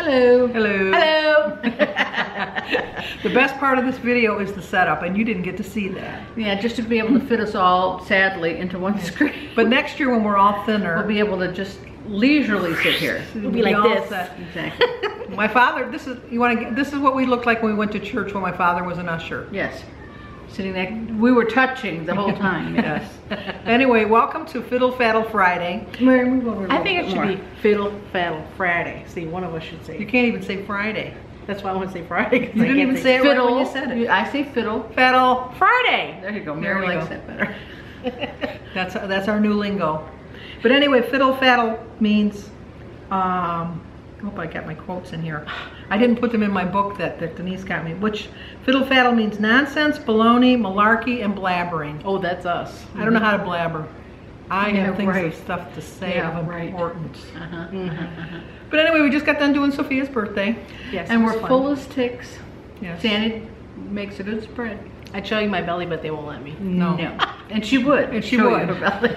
Hello. Hello. Hello. The best part of this video is the setup, and you didn't get to see that. Yeah, just to be able to fit us all, sadly, into one screen. But next year when we're all thinner, We'll be able to just leisurely sit here. We'll be like all this. set. Exactly. My father, this is what we looked like when we went to church when my father was an usher. Yes. Sitting there, we were touching the whole time. Yes. Anyway, welcome to Fiddle Faddle Friday. Mary, move over a I think it little should bit be Fiddle Faddle Friday. See, one of us should say. You can't even say Friday. That's why I want to say Friday. You didn't even say it right when you said it. I say fiddle. Faddle. Friday. There you go. There Mary we likes go. that better. That's our new lingo. But anyway, Fiddle Faddle means, I hope I got my quotes in here. I didn't put them in my book that Denise got me. Which Fiddle Faddle means nonsense, baloney, malarkey, and blabbering. Oh, that's us. I don't know how to blabber. I have things right. of stuff to say Yeah, of right. importance. Uh-huh. But anyway, we just got done doing Sophia's birthday. Yes. And it was we're fun. full as ticks. Yes. Sandy makes a good spread. I'd show you my belly, but they won't let me. No. And she would. And she show would. you her belly.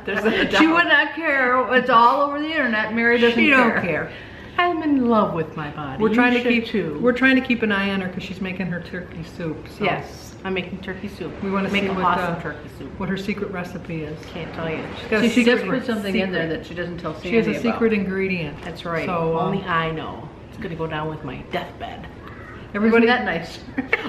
There's no doubt. She would not care. It's all over the internet. Mary doesn't She care. don't care. I'm in love with my body. We're trying You to should keep too. We're trying to keep an eye on her because she's making her turkey soup. So Yes, I'm making turkey soup. we want to make see an what, awesome turkey soup. what her secret recipe is. Can't tell you. She's got a She just secret- put something in there secret. that she doesn't tell Sandy She has a about. secret ingredient. That's right. So Only I know. It's gonna go down with my deathbed. everybody, Isn't that nice?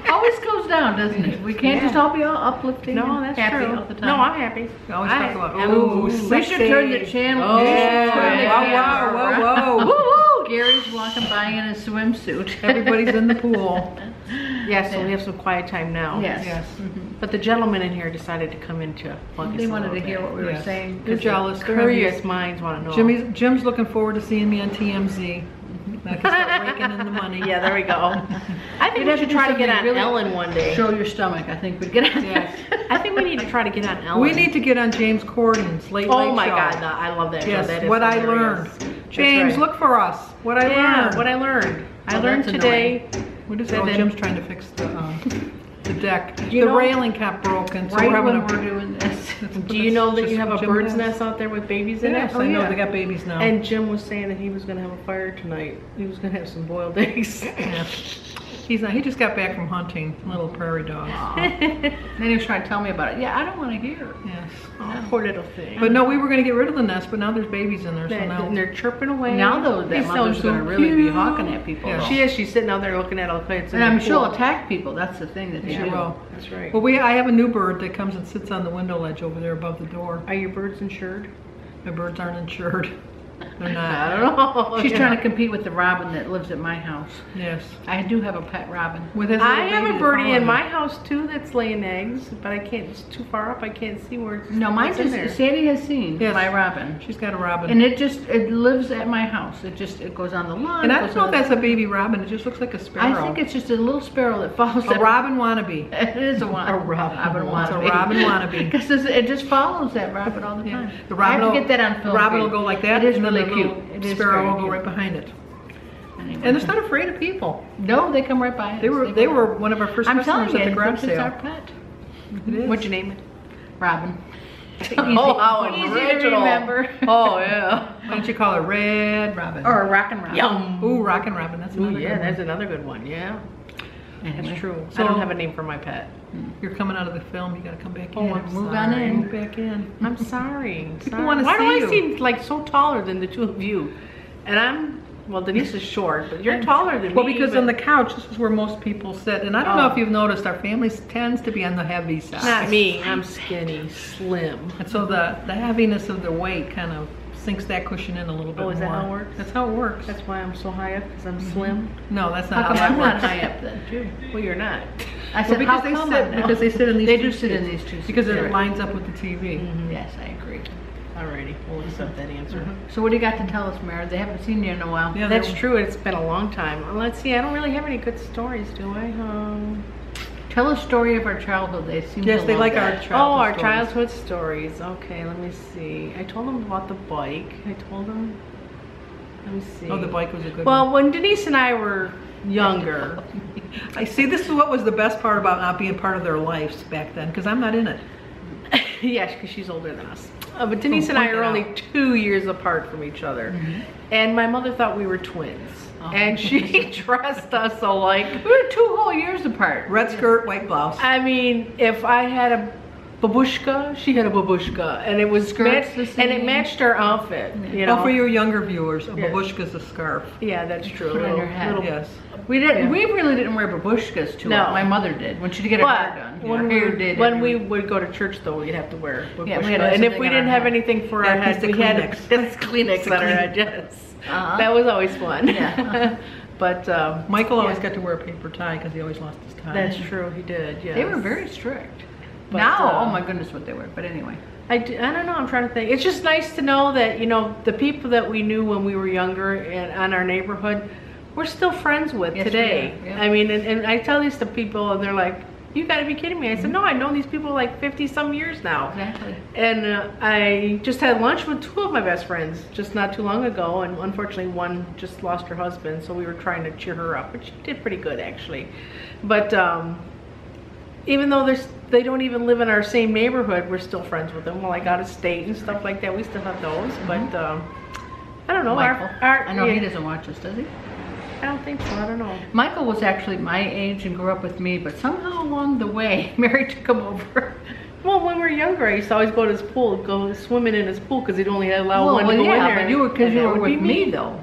Always goes down, doesn't it? We can't just all be all uplifting No, and that's happy true. all the time. No, I'm happy. we always I talk about. am- Oh, we should turn the channel. Oh, we should turn the wow, camera wow, around. whoa, whoa. Gary's walking by in a swimsuit. Everybody's in the pool. Yeah, so we have some quiet time now. Yes. Yes. But the gentleman in here decided to come in to plug us They a wanted to little hear bit. what we were Yes. saying. They're jealous. They're Curious envious. minds want to know. Jim's looking forward to seeing me on TMZ. I can start raking in the money. Yeah, there we go. I think You'd we have should to try do to get on something really- Ellen one day. Show your stomach. I think we'd get on. Yes. I think we need to try to get on Ellen. We need to get on James Corden's Late Oh Late my Show. God, no, I love that show. Yes, That is what I hilarious. learned. That's James, right. look for us. What I Yeah, learned. what I learned. I Oh, learned that's today. What is And it? Oh, then- Jim's trying to fix the deck. You The know- railing kept broken, so Right we're having when a... we're doing this. Do you know that Just you have a Jim bird's has. nest out there with babies in Yes, it? I know. They got babies now. And Jim was saying that he was going to have a fire tonight. He was going to have some boiled eggs. Yeah. He's not. He just got back from hunting little prairie dogs. Then he was trying to tell me about it. Yeah, I don't want to hear. Yes. Oh, poor little thing. But no, we were going to get rid of the nest, but now there's babies in there, so and now... they're chirping away. Now though, that They mother's sound going to so really be cute. hawking at people. Yeah. though. She is. She's sitting out there looking at all the plants. And I'm sure she'll attack people. That's the thing that they She do. will. That's right. Well, I have a new bird that comes and sits on the window ledge over there above the door. Are your birds insured? My birds aren't insured. They're not. I don't know. She's trying to compete with the robin that lives at my house. Yes. I do have a pet robin. With his I little have baby a to birdie follow in him. my house too that's laying eggs, but I can't. It's too far up. I can't see where it's. No, mine what's in just, there. Sandy has seen Yes. my robin. She's got a robin. And it lives at my house. It goes on the lawn. And I it don't goes know on if that's a baby robin. It just looks like a sparrow. I think it's just a little sparrow that follows a robin wannabe. It is a robin. A robin wannabe. It's a robin wannabe. Because it just follows that robin all the Yeah. time. The I robin have to will, get that on the film. robin for will you. go like that. It is and then really the cute. little It is sparrow very will go cute. right behind it. Anyway. And it's not afraid of people. No, they come right by us. They were one of our first I'm telling customers you, at the garage it's our sale. pet. It is. What'd you name it? Robin. Oh, how Easy to original. remember. Oh yeah. Why don't you call her Red Robin? Or a rockin' robin. Yum. Ooh, Rockin' Robin. That's Ooh, another yeah, good that's one. another good one. Yeah, Anyway. that's true. So- I don't have a name for my pet. You're coming out of the film. You got to come back Oh, in. I'm Move sorry. on in. Move back in. I'm sorry. People wanna Why do see I you. seem like so taller than the two of you? And well, Denise is short, but you're taller than Well, me. because but on the couch, this is where most people sit. And I don't know Oh. if you've noticed, our family tends to be on the heavy side. not me. I'm skinny, slim. And so the heaviness of the weight kind of sinks that cushion in a little bit more. Oh, is that how it works? That's how it works. That's why I'm so high up, because I'm slim. No, that's How not how come that I'm not works. high up then, too? Well, you're not. I Well, said, because how they come sit I'm not? because they sit in these They two do sit in seats. these two seats. Because it Right. lines up with the TV. Yes, I agree. Alrighty, we'll accept that answer. So what do you got to tell us, Mary? They haven't seen you in a while. Yeah, That's they- true. It's been a long time. Let's see. I don't really have any good stories, do I? Tell a story of our childhood. They seem Yes, to they love like our that. childhood Oh, our stories. childhood stories. Okay, let me see. I told them about the bike. I told them. Let me see. Oh, the bike was a good Well, one. when Denise and I were younger, I see. This is what was the best part about not being part of their lives back then, because I'm not in it. yes, because she's older than us. But Denise and I point are it only out. 2 years apart from each other. And my mother thought we were twins. Oh. And she dressed us alike. We were 2 whole years apart. Red skirt, white blouse. I mean, if I had a babushka, she had a babushka, and it was Skirts the and it same. matched our outfit. You know. Oh, for your younger viewers, a Yeah. babushka's a scarf. Yeah, that's true. Put it on your head. Yes. We didn't. Yeah. We really didn't wear babushkas too. No. My mother did when she did get her hair done. But when, Her we, hair did when every- we would go to church, though, we'd have to wear babushka. Yeah, we had to and have if we something on didn't our have head. anything for Yeah, our a heads, piece we of had Kleenex. just Kleenex on our head. Yes, Uh-huh. that was always fun. Yeah. But Michael always yeah. got to wear a paper tie because he always lost his tie. That's true. He did. Yeah. They were very strict. But, Now, oh my goodness, what they were. But anyway. I don't know. I'm trying to think. It's just nice to know that, you know, the people that we knew when we were younger and on our neighborhood, we're still friends with Yes, we today. are, yeah. I mean, and I tell these to people, and they're like, "You got to be kidding me!" I said, "No, I've known these people like 50 some years now." Exactly. And I just had lunch with 2 of my best friends just not too long ago, and unfortunately one just lost her husband, so we were trying to cheer her up, but she did pretty good actually. But even though they don't even live in our same neighborhood, we're still friends with them. Well, like out of state and stuff like that, we still have those. But I don't know. Michael. Our I know yeah, he doesn't watch us, does he? I don't think so. I don't know. Michael was actually my age and grew up with me, but somehow along the way, Mary took him over. Well, when we were younger, I used to always go to his pool, go swimming in his pool because he'd only allow one to go in there. but you were because and you that were would be with me though.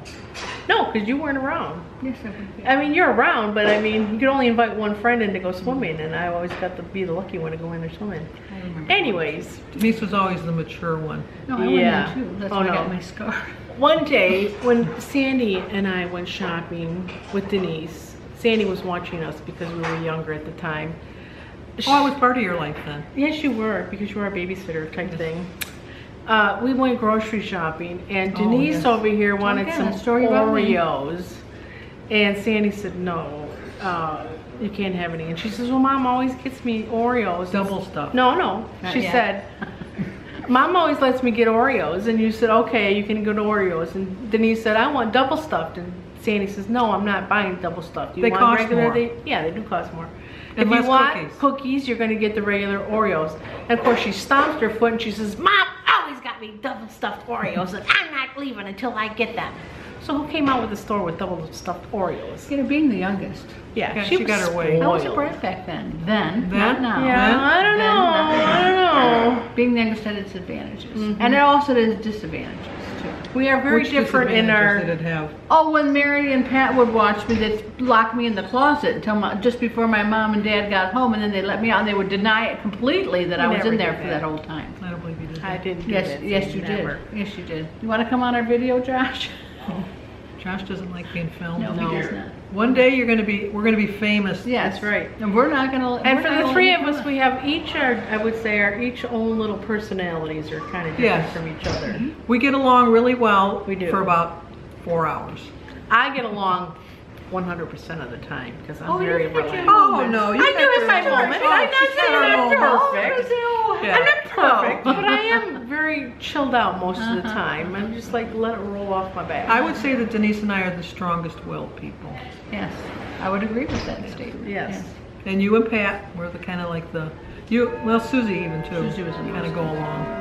No, because you weren't around. Yes, I would. I mean, you're around, but I mean, you could only invite one friend in to go swimming, and I always got to be the lucky one to go in there swimming. I remember. Anyways, Denise was always the mature one. No, I Yeah. went in too. That's Oh, why I no. got my scar. one day when Sandy and I went shopping with Denise, Sandy was watching us because we were younger at the time. Oh, I was part of your life then. Yes, you were, because you were a babysitter type thing. We went grocery shopping, and Oh, Denise yes. over here wanted again, some a story about me. Oreos. And Sandy said, no, you can't have any. And she says, well, Mom always gets me Oreos. Double stuff. No. Not She yet. said, Mom always lets me get Oreos. And you said, okay, you can go to Oreos. And Denise said, I want double stuffed. And Sandy says, no, I'm not buying double stuffed. You They want cost regular? more. Yeah, they do cost more. And if less you want cookies. cookies, you're going to get the regular Oreos. And of course, she stomps her foot and she says, Mom always got me double stuffed Oreos, and I'm not leaving until I get them. So who came out with the store with double stuffed Oreos? You know, being the youngest. Yeah, she she was got her way. I was a spoiled. brat back then. Then, Then? not now. Yeah, Then? I don't Then, know. not now. I don't know. Being the youngest had its advantages. And it also has disadvantages too. We are very Which different in disadvantages our. did it have? Oh, when Mary and Pat would watch me, they'd lock me in the closet until just before my mom and dad got home, and then they'd let me out, and they would deny it completely that I was never in there did for that. that whole time. I don't believe you did. I that. didn't do Yes, that. yes, you Never. did. Yes, you did. You want to come on our video, Josh? Josh doesn't like being filmed. No, he does not. One day we're gonna be famous. Yes, That's right. And we're not gonna. And we're for not the gonna three let of you us, come we have each I would say, our each own little personalities are kind of different Yes. from each other. We get along really well. We do. For about 4 hours. I get along 100% of the time because I'm Oh, you very get your relaxed. Oh no, you I got do your have my moments. moments. Oh, I'm not she's got saying her I'm moments. perfect. Yeah. I'm not perfect, No. but I am very chilled out most of the Uh-huh. time. I'm just like, let it roll off my back. I would say that Denise and I are the strongest willed people. Yes, I would agree with that statement. Yes. And you and Pat were the kind of like well, Susie even too. Susie was kind of go along.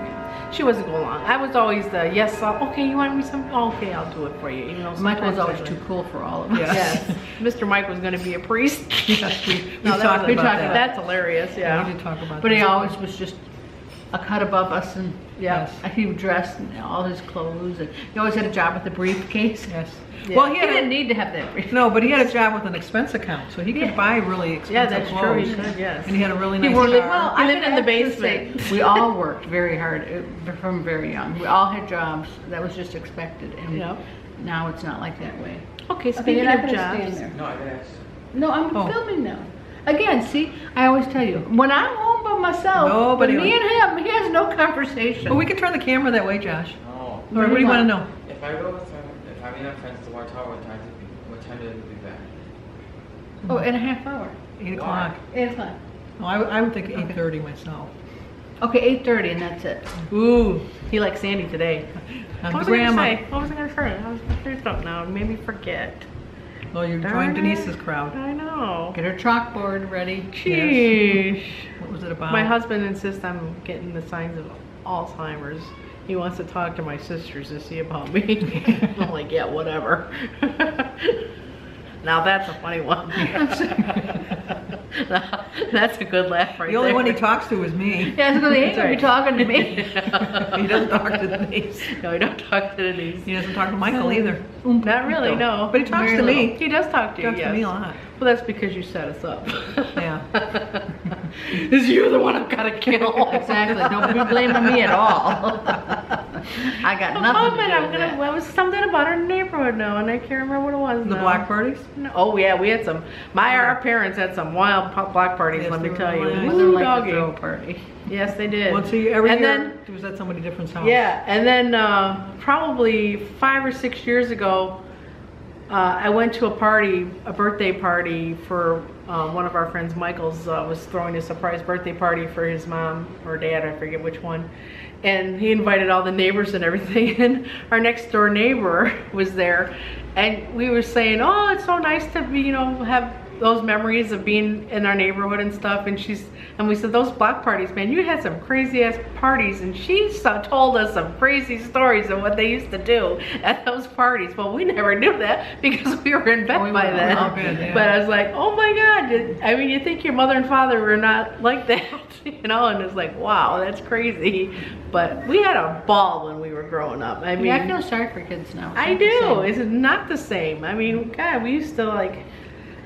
She wasn't going along. I was always the, yes, okay, you want me some? Oh, okay, I'll do it for you. Even though Michael was sometimes always I too wouldn't. cool for all of us. Yeah. Yes. Mr. Mike was going to be a priest. Yes, we No, that talked was- about that. That's hilarious, Yeah, we yeah. did talk about But that. he always was just a cut above us, and Yeah. he would dress in all his clothes, and he always had a job with a briefcase. Yes. Yeah. Well, He didn't need to have that briefcase. No, but he had a job with an expense account, so he could Yeah. buy really expensive Yeah, that's clothes. true. He could, yes. And he had a really He nice worked- car. Well, He I lived could in the actually say basement. we all worked very hard from very young. We all had jobs. That was just expected, and Yep. now it's not like that way. Okay, Okay, speaking you're not of gonna stand jobs. there. No, I didn't. No, I'm Oh. filming now. Again, see, I always tell you, when I'm home by myself, Nobody with me was- and him, he has no conversation. Well, we can turn the camera that way, Josh. No. All right, what do you want to know? If I go with if I meet my friends to War Tower, what time do they be back? Oh, in a half hour. 8 o'clock. 8 o'clock. Oh, I would think 8:30 myself. Okay, 8:30, and that's it. Ooh, he likes Sandy today. I'm What the was I gonna grandma. say? What was I gonna say? I was gonna say something now. It made me forget. Oh, you Darn joined it. Denise's crowd. I know. Get her chalkboard ready. Sheesh. What was it about? My husband insists I'm getting the signs of Alzheimer's. He wants to talk to my sisters to see about me. I'm like, yeah, whatever. Now that's a funny one. That's a good laugh right there. The only one he talks to is me. Yeah, because he ain't gonna be talking to me. He doesn't talk to Denise. No, he don't talk to Denise. He doesn't talk to Michael either. Not really, no. But he talks Very to me. little. He does talk to He you, talks yes. to me a lot. Well, that's because you set us up. Yeah. Is you the one I've got to kill? Exactly. Don't be blaming me at all. I got nothing to do with that. Well, it was something about our neighborhood now, and I can't remember what it was. The now. block parties? No. Oh yeah, we had some. Our parents had some wild block parties. Yes, let they me were tell you. wild. Mother Woo, liked doggy. to throw a party. Yes, they did. Once a year, every and year, then, it was at somebody different's house. yeah, and then probably 5 or 6 years ago, I went to a party, a birthday party for one of our friends. Michael's was throwing a surprise birthday party for his mom or dad, I forget which one. And he invited all the neighbors and everything. And our next door neighbor was there. And we were saying, oh, it's so nice to be, you know, have those memories of being in our neighborhood and stuff. And we said, those block parties, man, you had some crazy ass parties. And she told us some crazy stories of what they used to do at those parties. Well, we never knew that because we were in bed by then. Yeah. But I was like, oh my God. I mean, you think your mother and father were not like that, you know? And it's like, wow, that's crazy. But we had a ball when we were growing up. I mean, Yeah, I feel sorry for kids now. I do. It's not the same. I mean, God, we used to like...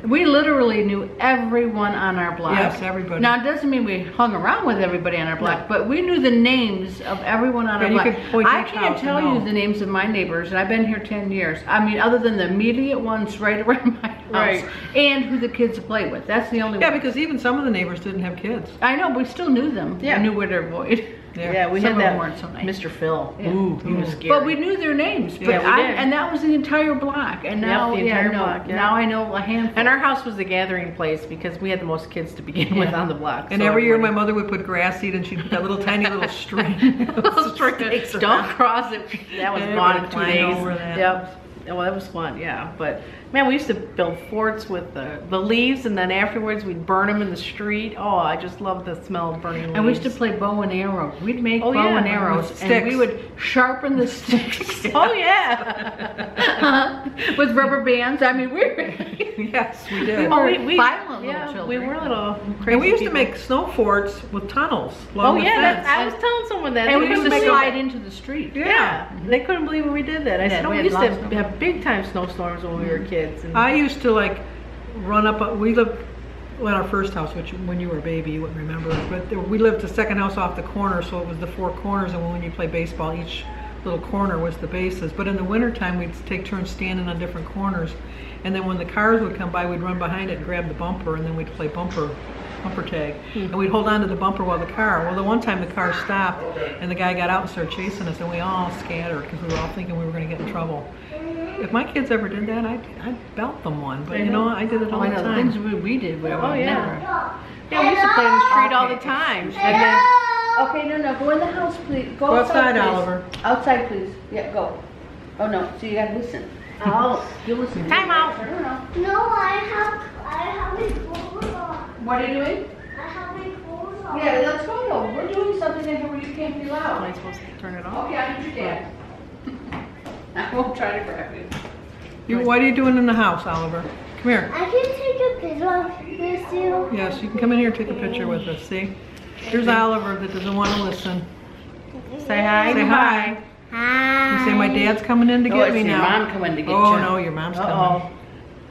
We literally knew everyone on our block. Yes, everybody. Now, it doesn't mean we hung around with everybody on our block, but we knew the names of everyone on our you block. could point I each can't house tell and you know. the names of my neighbors, and I've been here 10 years. I mean, other than the immediate ones right around my house, Right. and who the kids play with. That's the only Yeah, one. because even some of the neighbors didn't have kids. I know, but we still knew them. Yeah. We knew where to avoid. Yeah, we Some had of that them weren't so nice. Mr. Phil. Yeah. Ooh, he was scary. But we knew their names. But Yeah, we did. and that was the entire block. And now, the entire no, block, yeah. now I know a handful. And our house was the gathering place because we had the most kids to begin with Yeah. on the block. And so every year my everybody- mother would put grass seed and she'd put that little tiny little string. Don't cross it. That was Yeah, gone in everybody 2 climbed days. over that. Yep. Well, that was fun, yeah. But man, we used to build forts with the leaves, and then afterwards we'd burn them in the street. Oh, I just love the smell of burning leaves. And we used to play bow and arrow. We'd make Oh, bow yeah, and arrows, with and we sticks. would sharpen the sticks Oh yeah. with rubber bands. I mean, we were, Yes, we did. Oh, we- violent little yeah, children. we were little crazy And we used to people. make snow forts with tunnels Oh along the yeah, fence. I was telling someone that. and we They used to couldn't believe slide it. into the street. Yeah, they couldn't believe when we did that. I Yeah, said, oh, we we had used lots to of them. have big time snowstorms when we were kids. And I used to like run up, we lived at our first house, which when you were a baby you wouldn't remember, but we lived the second house off the corner, so it was the four corners, and when you play baseball each little corner was the bases. But in the wintertime we'd take turns standing on different corners, and then when the cars would come by we'd run behind it and grab the bumper, and then we'd play bumper tag, and we'd hold on to the bumper while the car, well, the one time the car stopped and the guy got out and started chasing us, and we all scattered because we were all thinking we were going to get in trouble. If my kids ever did that, I'd belt them one, but you know, I did it all Oh, I the know, the time. things we did. We Oh, yeah. never. yeah, we used to play in the street all the time. And then Okay, no, go in the house, please. Go outside, please. Oliver. Outside, please. Yeah, go. Oh, no, so you gotta listen. Oh, you listen. Time out. I don't know. No, I have my clothes on. What are you doing? I have my clothes on. Yeah, let's go though. We're doing something in here where you can't be am loud. I supposed to turn it off? Okay, I need your dad. I won't try to grab you. What are you doing in the house, Oliver? Come here. I can take a picture with you. Yes, you can come in here and take a picture with us, see? Here's Oliver that doesn't want to listen. Say hi. Say hi. Hi. You say my dad's coming in to Oh, get it's me your now. mom coming to get Oh you. no, your mom's coming. Uh-oh.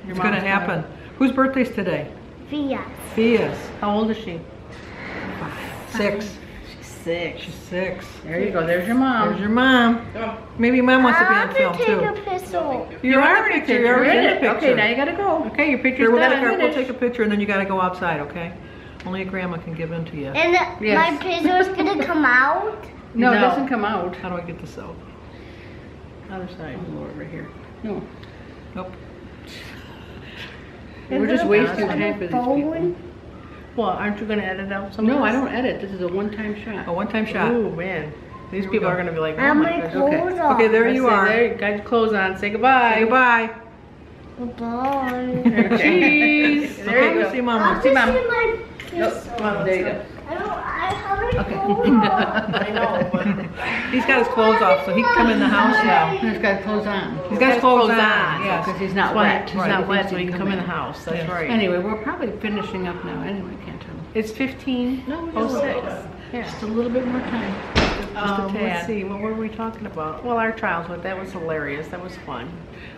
It's gonna happen. Whose birthday's today? Fias. Fia's. How old is she? 6. She's 6. She's 6. There you go. There's your mom. There's your mom. Maybe your mom wants to be on film take too. a picture. You're in the picture. You're already in the picture. Okay, now you gotta go. Okay, your picture's Here, we'll done. take a picture and then you gotta go outside, okay? Only a grandma can give in to you. And Yes. my picture's gonna come out. No, it No. doesn't come out. How do I get this out? Other side. Over here. No. Nope. We're just wasting time for these people. Phone. Well, aren't you going to edit out some of No, this? I don't edit. This is a one-time shot. A one-time shot. Oh, man. These Here we people go. are going to be like, I oh have my my gosh. clothes on. Okay, there you are. There, got your clothes on. Say goodbye. Say goodbye. Goodbye. Cheese. There you Okay, go. see Mama. I'll See, just Mom. see my Nope. picture. Come on, there you go. I have Okay. I know, but He's got his clothes off, so he can come in the house now. He's got clothes on. He's got his clothes on. yes. Because he's not That's why wet. he's not wet, so he can come in the house. house. That's Yes. right. Anyway, we're probably finishing up now. Anyway, can't tell. It's 15:06. Yeah. Just a little bit more time. tad. Let's see, what were we talking about? Well, our childhood, that was hilarious. That was fun.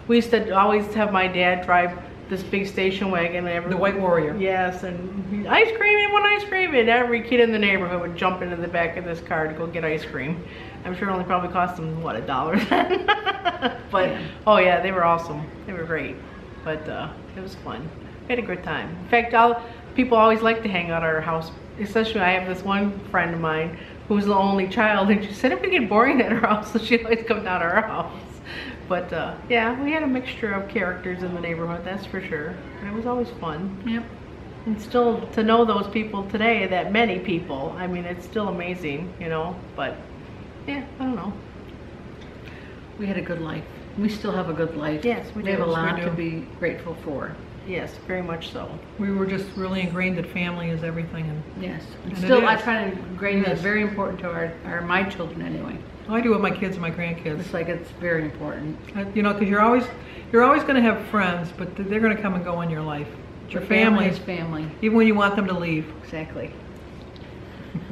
We used to always have my dad drive this big station wagon. And The White Warrior. Yes, and ice cream, and one ice cream, and every kid in the neighborhood would jump into the back of this car to go get ice cream. I'm sure it only probably cost them, what, $1 then? But, oh yeah, they were awesome. They were great. But it was fun. We had a good time. In fact, people always like to hang out at our house. Especially, I have this one friend of mine who's the only child, and she said it would get boring at her house, so she'd always come down to our house. But yeah, we had a mixture of characters in the neighborhood, that's for sure. And it was always fun. Yep. And still to know those people today, that many people, I mean, it's still amazing, you know. But yeah, I don't know. We had a good life. We still have a good life. Yes, we We have do. a lot We to do. be grateful for. Yes, very much so. We were just really ingrained that family is everything, and Yes. And And still, it I is. try to ingrain that Yes. very important to my children anyway. I do with my kids and my grandkids. It's like it's very important. You know, because you're always going to have friends, but they're going to come and go in your life. It's your family, is family. even when you want them to leave, Exactly.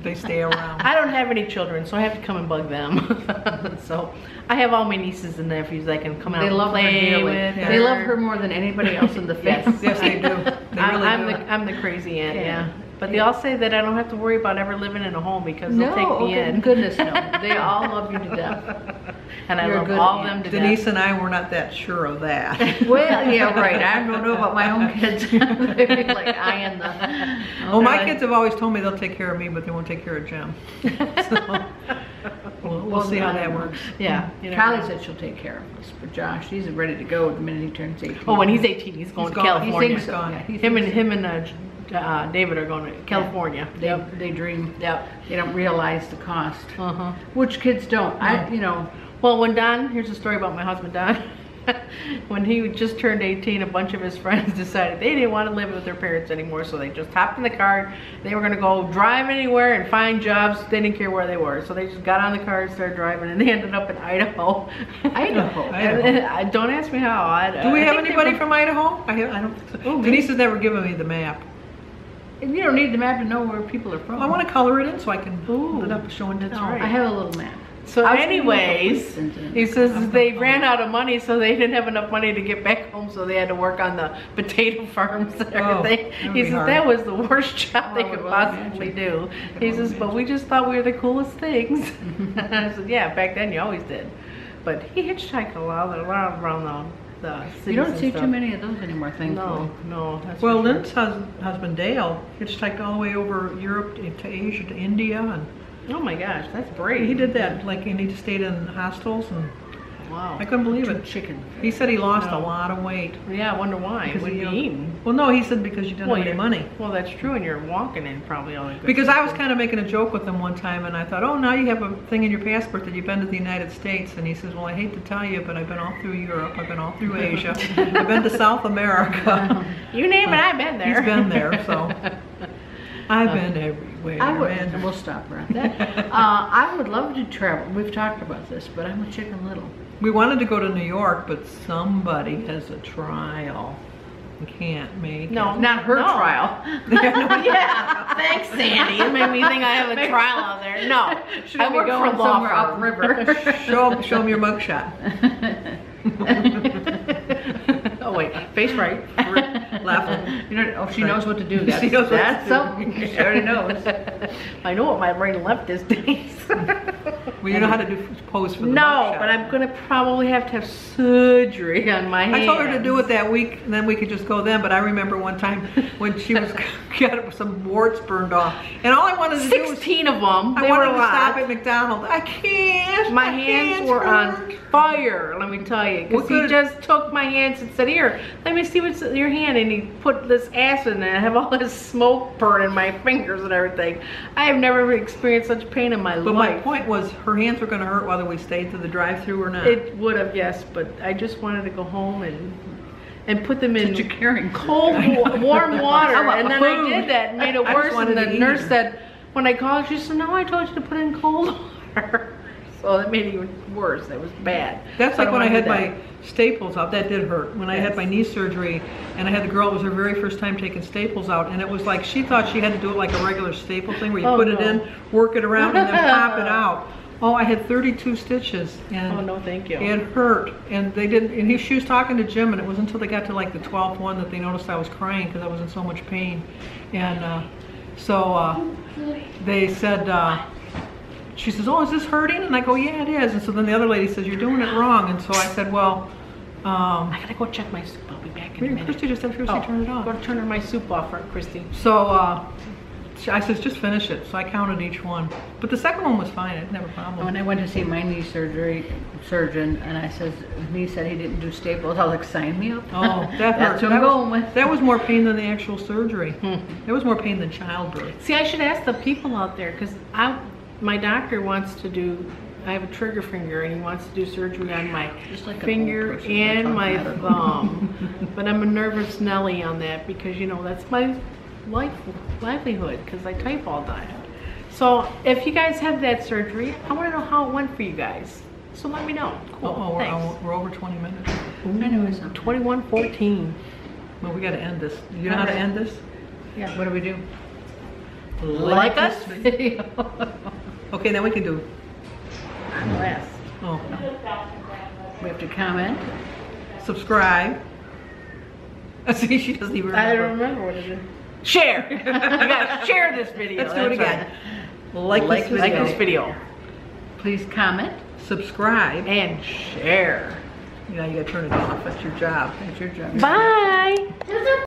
they stay around. I don't have any children, so I have to come and bug them. So I have all my nieces and nephews I can come out They and love her play dearly. with. They love her more than anybody else in the Yes. family. Yes, they do. They really I'm do. I'm the crazy aunt, Yeah. yeah. But they all say that I don't have to worry about ever living in a home because No, they'll take me okay, in. goodness no. They all love you to death. And I You're a love good all of aunt. them to Denise death. and I were not that sure of that. Well, yeah, right. I don't know about my own kids. They'd be like I am the. Well, my Okay. kids have always told me they'll take care of me, but they won't take care of Jim. So we'll see how that works. Yeah. you know. Kylie said she'll take care of us, but Josh, he's ready to go the minute he turns 18. Oh, when he's 18, he's going to gone. California. He thinks so. Gone. Yeah, he Him thinks and David are going to California. so. Yep. They dream. Yep. They don't realize the cost, Uh-huh. which kids don't. You know, Well, when Don, here's a story about my husband Don. When he just turned 18, a bunch of his friends decided they didn't want to live with their parents anymore, so they just hopped in the car. They were going to go drive anywhere and find jobs. They didn't care where they were, so they just got on the car and started driving, and they ended up in Idaho. Idaho. Idaho. Don't ask me how. Do we I have think they anybody were- from Idaho? I don't think so. Oh, Denise has never given me the map. You don't need the map to know where people are from. I want to color it in so I can Ooh, hold it up, show and that's tell. right. I have a little map. So I was thinking about anyways, police incident. he says they ran out of money, so they didn't have enough money to get back home, so they had to work on the potato farms and Oh, everything. that would He be says hard. that was the worst job they Oh, could well, possibly do. He says, but we just thought we were the coolest things. I said, yeah, back then you always did. But he hitchhiked a lot around the cities. You don't and see stuff. too many of those anymore, thankfully. No, that's Well, for sure. Lynn's husband Dale hitchhiked all the way over Europe to Asia to India, and Oh my gosh, that's brave. he did that. Like, and he stayed in hostels, and Wow. I couldn't believe it. Chicken. He said he lost No. a lot of weight. Yeah, I wonder why. Because What he, you eating? Well, no, he said because you didn't have any you're- money. Well, that's true, and you're walking in probably all the good Because stuff. I was kind of making a joke with him one time, and I thought, oh, now you have a thing in your passport that you've been to the United States. And he says, well, I hate to tell you, but I've been all through Europe, I've been all through Asia, I've been to South America. You name it, I've been there. He's been there, so I've been everywhere. I would, man. and we'll stop around that. I would love to travel. We've talked about this, but I'm a Chicken Little. We wanted to go to New York, but somebody has a trial. We can't make No, it. Not her No. trial. Yeah, thanks, Sandy. You made me think I have a trial out there. No, Should I we work go for a law somewhere firm. upriver? Show him your mugshot. Oh wait, face right. Laughing. You know, oh, she knows what to do. That's, She knows what to that's do. something. She already knows. I know what my brain left is days. Well, you know how to do pose for the No, mugshot. but I'm gonna probably have to have surgery on my hands. I told her to do it that week, and then we could just go then. But I remember one time when she was got some warts burned off, and all I wanted to do was 16 of them. I They wanted were to a lot. stop at McDonald's. I can't. My my hands were on hurt. fire, let me tell you. Because What he good- just took my hands and said, here, let me see what's in your hand. And he put this acid in it. I have all this smoke burning my fingers and everything. I have never experienced such pain in my But my life. point was, her hands were going to hurt whether we stayed to the drive-through or not. It would have, yes, but I just wanted to go home and put them in Such a caring. cold, warm water. How about And then food? I did that and made it I just worse. wanted And to the eat nurse her. said, when I called, she said, no, I told you to put in cold water. So that made it even worse. That was bad. That's So like don't when I wanna had do that. my staples out. That did hurt. When I had Yes. my knee surgery and I had the girl, it was her very first time taking staples out, and it was like she thought she had to do it like a regular staple thing where you Oh, put it no. in, work it around, and then pop it out. Oh, I had 32 stitches, and Oh, no, thank you. it hurt. And they didn't. And she was talking to Jim, and it was until they got to like the 12th one that they noticed I was crying because I was in so much pain. And they said. She says, oh, is this hurting? And I go, yeah, it is. And so then the other lady says, you're doing it wrong. And so I said, well, I gotta go check my soup. I'll be back in a minute. Christy just said, Christy, turn it off. Go turn my soup off for Christy. So I says, just finish it. So I counted each one. But the second one was fine. I didn't have a problem. When I went to see my knee surgeon, and I says, he said he didn't do staples, I was like, sign me up. Oh, that hurt. That's what I'm going with. That was more pain than the actual surgery. That was more pain than childbirth. See, I should ask the people out there, because my doctor wants to do, I have a trigger finger, and he wants to do surgery on my Just like an finger old person, and that my don't matter. thumb. But I'm a nervous Nelly on that, because, you know, that's my livelihood, because I type all day. So if you guys have that surgery, I want to know how it went for you guys. So let me know. Cool. Oh, Thanks. we're over 20 minutes. I know it's something. 21:14. Well, we got to end this. You know how to end this? Yeah, what do we do? Like us this video. Okay, then we can do. I'm last. Oh, We have to comment. subscribe. See, she doesn't even remember. I don't remember what it is. Share. You gotta share this video. Let's do it That's again. right. Like this Like video. Like this video. Please comment. Subscribe. And share. You know, you gotta turn it off. That's your job. That's your job. Bye. There's a